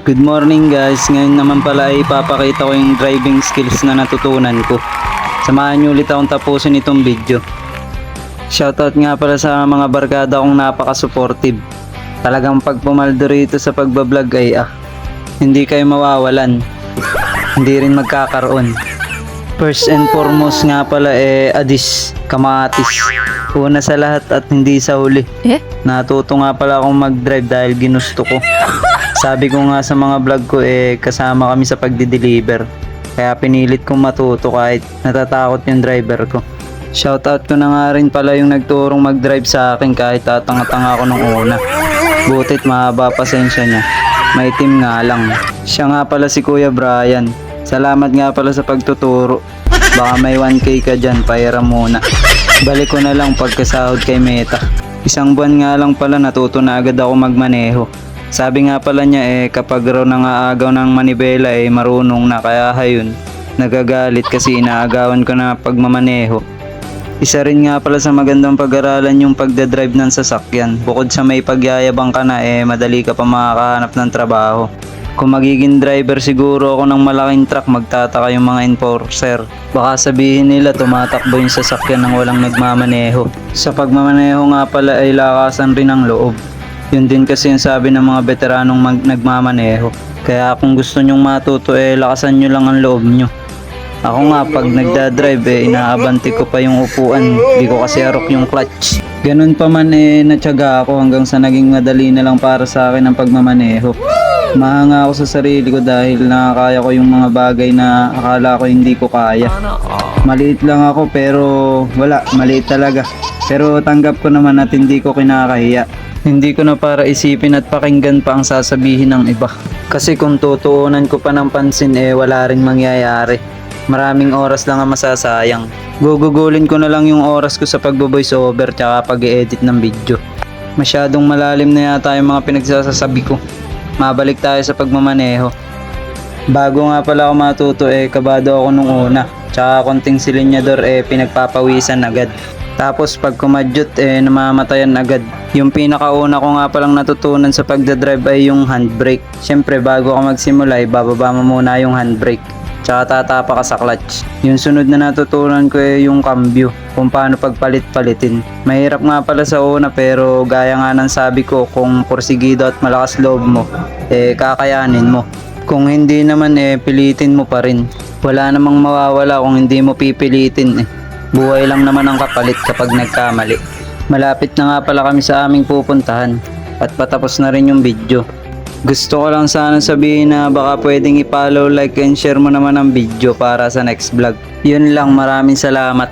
Good morning guys, ngayon naman pala ay ipapakita ko yung driving skills na natutunan ko. Samahan nyo ulit akong tapusin itong video. Shoutout nga pala sa mga barkada kong napaka-supportive. Talagang pag pumaldo rito sa pagbablog ay hindi kayo mawawalan. Hindi rin magkakaroon. First and foremost nga pala adis, kamatis. Una sa lahat at hindi sa huli. Natuto nga pala akong mag-drive dahil ginusto ko. Sabi ko nga sa mga vlog ko kasama kami sa pagdi-deliver. Kaya pinilit kong matuto kahit natatakot yung driver ko. Shoutout ko na nga rin pala yung nagturong mag-drive sa akin kahit tatanga-tanga ako nung una. Butit mahaba pasensya niya. May team nga lang. Siya nga pala si Kuya Brian. Salamat nga pala sa pagtuturo. Baka may 1K ka dyan, pahiram muna. Balik ko na lang pagkasahod kay Meta. Isang buwan nga lang pala natuto na agad ako magmaneho. Sabi nga pala niya kapag raw nangaagaw ng manibela marunong na, kaya hayun. Nagagalit kasi inaagawan ko na pagmamaneho. Isa rin nga pala sa magandang pag-aralan yung pagdadrive ng sasakyan. Bukod sa may pagyayabang ka na madali ka pa makakahanap ng trabaho. Kung magiging driver siguro ako ng malaking truck, magtataka yung mga enforcer. Baka sabihin nila tumatakbo yung sasakyan ng walang nagmamaneho. Sa pagmamaneho nga pala ay lakasan rin ang loob. Yun din kasi yung sabi ng mga veteranong nagmamaneho. Kaya kung gusto nyong matuto lakasan nyo lang ang loob nyo. Ako nga pag nagdadrive inaabante ko pa yung upuan. Di ko kasi arok yung clutch. Ganun pa man natyaga ako hanggang sa naging madali na lang para sa akin ang pagmamaneho. Mahanga ako sa sarili ko dahil nakakaya ko yung mga bagay na akala ko hindi ko kaya. Maliit lang ako pero wala, maliit talaga. Pero tanggap ko naman at hindi ko kinakahiya. Hindi ko na para isipin at pakinggan pa ang sasabihin ng iba. Kasi kung tutuunan ko pa ng pansin wala rin mangyayari. Maraming oras lang ang masasayang. Gugugulin ko na lang yung oras ko sa pagbo-voice over tsaka pag-i-edit ng video. Masyadong malalim na yata yung mga pinagsasasabi ko. Mabalik tayo sa pagmamaneho. Bago nga pala ako matuto kabado ako nung una. Tsaka konting silinyador pinagpapawisan agad. Tapos pag kumadyot namamatayan agad. Yung pinakauna ko nga palang natutunan sa pagdadrive ay yung handbrake. Syempre bago ka magsimula bababa mo muna yung handbrake. Tsaka tatapa ka sa clutch. Yung sunod na natutunan ko yung cambio. Kung paano pagpalit-palitin. Mahirap nga pala sa una pero gaya nga ng sabi ko, kung porsigido at malakas loob mo, kakayanin mo. Kung hindi naman pilitin mo pa rin. Wala namang mawawala kung hindi mo pipilitin Buhay lang naman ang kapalit kapag nagkamali. Malapit na nga pala kami sa aming pupuntahan at patapos na rin yung video. Gusto ko lang sana sabihin na baka pwedeng i-follow, like and share mo naman ang video para sa next vlog. Yun lang, maraming salamat.